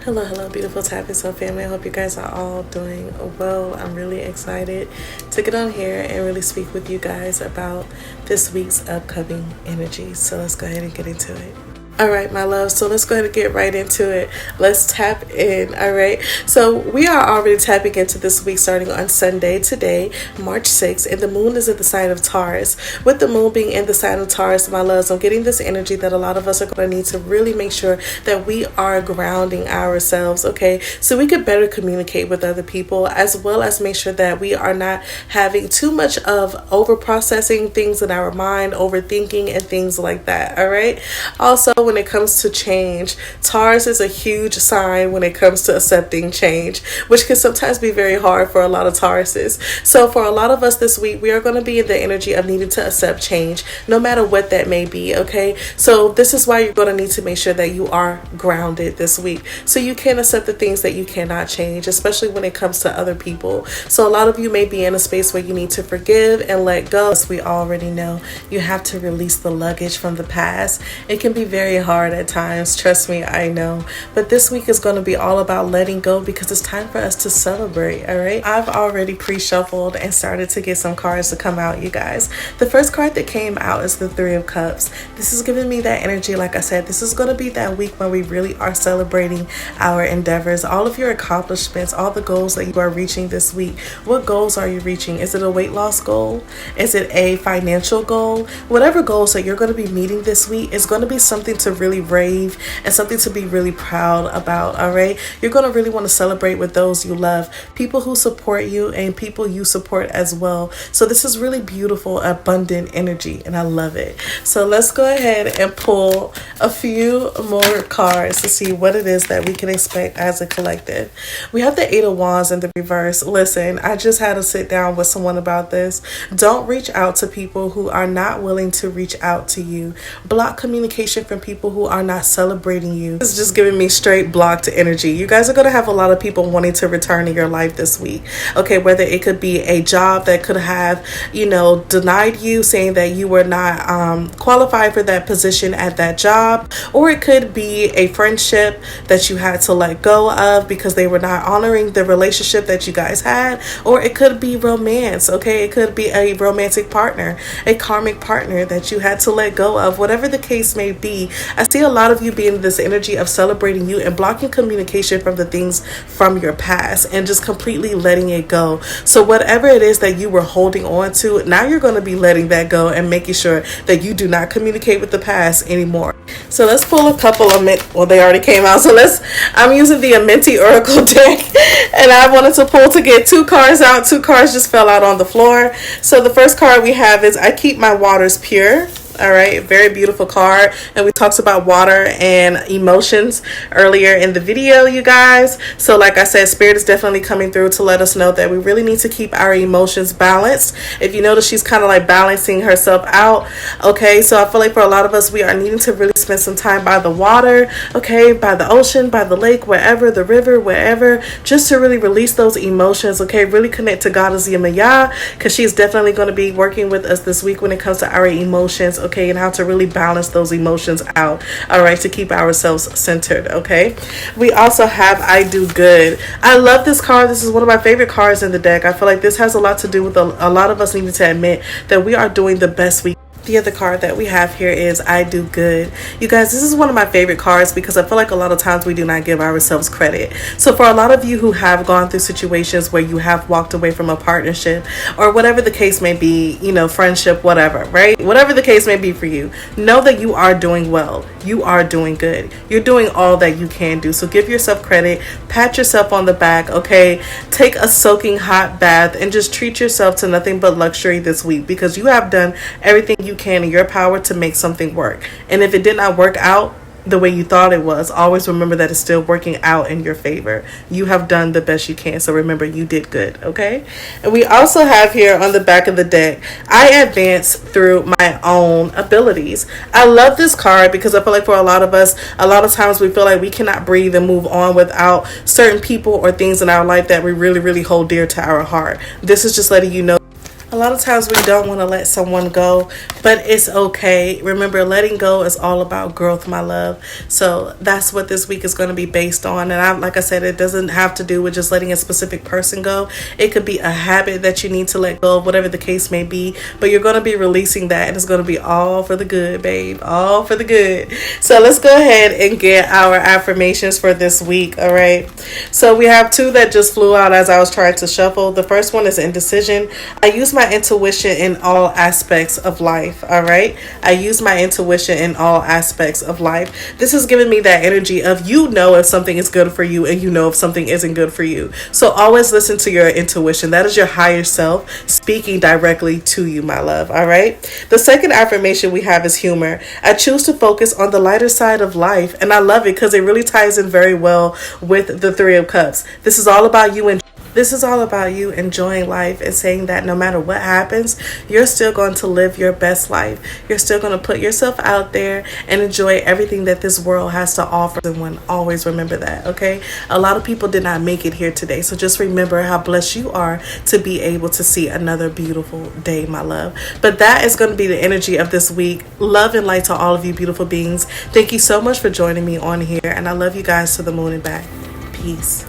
Hello, beautiful Tapping Soul family. I hope you guys are all doing well. I'm really excited to get on here and really speak with you guys about this week's upcoming energy. So let's go ahead and get into it. All right, my love. So let's go ahead and get right into it. Let's tap in. All right. So we are already tapping into this week starting on Sunday today, March 6th, and the moon is in the sign of Taurus. With the moon being in the sign of Taurus, my loves, I'm getting this energy that a lot of us are going to need to really make sure that we are grounding ourselves. Okay. So we could better communicate with other people, as well as make sure that we are not having too much of over processing things in our mind, overthinking and things like that. All right. Also, when it comes to change, Taurus is a huge sign when it comes to accepting change, which can sometimes be very hard for a lot of Tauruses. So for a lot of us this week, we are going to be in the energy of needing to accept change, no matter what that may be. Okay, so this is why you're going to need to make sure that you are grounded this week, so you can accept the things that you cannot change, especially when it comes to other people. So a lot of you may be in a space where you need to forgive and let go. As we already know, you have to release the luggage from the past. It can be very hard at times, trust me, I know, but this week is going to be all about letting go, because it's time for us to celebrate. All right, I've already pre-shuffled and started to get some cards to come out, you guys. The first card that came out is the Three of Cups. This is giving me that energy. Like I said, this is going to be that week when we really are celebrating our endeavors, all of your accomplishments, all the goals that you are reaching this week. What goals are you reaching? Is it a weight loss goal? Is it a financial goal? Whatever goals that you're going to be meeting this week is going to be something to really rave and something to be really proud about. All right, you're going to really want to celebrate with those you love, people who support you and people you support as well. So this is really beautiful, abundant energy, and I love it. So let's go ahead and pull a few more cards to see what it is that we can expect as a collective. We have the Eight of Wands in the reverse. Listen, I just had to sit down with someone about this. Don't reach out to people who are not willing to reach out to you. Block communication from people who are not celebrating you. It's just giving me straight blocked energy. You guys are going to have a lot of people wanting to return to your life this week. Okay, whether it could be a job that could have, denied you, saying that you were not qualified for that position at that job, or it could be a friendship that you had to let go of because they were not honoring the relationship that you guys had, or it could be romance. Okay, it could be a romantic partner, a karmic partner that you had to let go of. Whatever the case may be, I see a lot of you being in this energy of celebrating you and blocking communication from the things from your past and just completely letting it go. So whatever it is that you were holding on to, now you're going to be letting that go and making sure that you do not communicate with the past anymore. So let's pull a couple of they already came out. So I'm using the Amenti Oracle deck, and I wanted to pull to get two cards out. Two cards just fell out on the floor. So the first card we have is I Keep My Waters Pure. All right, very beautiful card, and we talked about water and emotions earlier in the video, you guys. So like I said, Spirit is definitely coming through to let us know that we really need to keep our emotions balanced. If you notice, she's kind of like balancing herself out. Okay, so I feel like for a lot of us, we are needing to really spend some time by the water, okay, by the ocean, by the lake, wherever, the river, wherever, just to really release those emotions. Okay, really connect to Goddess Yemaya, because she's definitely going to be working with us this week when it comes to our emotions. Okay, and how to really balance those emotions out. All right, to keep ourselves centered. Okay, we also have I Do Good. I love this card. This is one of my favorite cards in the deck. I feel like this has a lot to do with a lot of us needing to admit that we are doing the best we can. The other card that we have here is I Do Good. You guys, this is one of my favorite cards because I feel like a lot of times we do not give ourselves credit. So for a lot of you who have gone through situations where you have walked away from a partnership or whatever the case may be, friendship, whatever, right? Whatever the case may be for you, know that you are doing well. You are doing good. You're doing all that you can do. So give yourself credit, pat yourself on the back, okay? Take a soaking hot bath and just treat yourself to nothing but luxury this week, because you have done everything you can in your power to make something work. And if it did not work out the way you thought it was, always remember that it's still working out in your favor. You have done the best you can, so remember you did good. Okay, and we also have here on the back of the deck, I advance through my own abilities. I love this card because I feel like for a lot of us, a lot of times we feel like we cannot breathe and move on without certain people or things in our life that we really hold dear to our heart. This is just letting you know A lot of times we don't want to let someone go, but it's okay. Remember, letting go is all about growth, my love. So that's what this week is going to be based on. And like I said, it doesn't have to do with just letting a specific person go. It could be a habit that you need to let go of, whatever the case may be. But you're going to be releasing that, and it's going to be all for the good, babe. All for the good. So let's go ahead and get our affirmations for this week. All right. So we have two that just flew out as I was trying to shuffle. The first one is indecision. I use my intuition in all aspects of life. All right. I use my intuition in all aspects of life. This is giving me that energy of, you know, if something is good for you and you know if something isn't good for you. So always listen to your intuition. That is your higher self speaking directly to you, my love. All right. The second affirmation we have is humor. I choose to focus on the lighter side of life, and I love it because it really ties in very well with the Three of Cups. This is all about you enjoying life and saying that no matter what happens, you're still going to live your best life. You're still going to put yourself out there and enjoy everything that this world has to offer. And always remember that, okay? A lot of people did not make it here today, so just remember how blessed you are to be able to see another beautiful day, my love. But that is going to be the energy of this week. Love and light to all of you beautiful beings. Thank you so much for joining me on here, and I love you guys to the moon and back. Peace.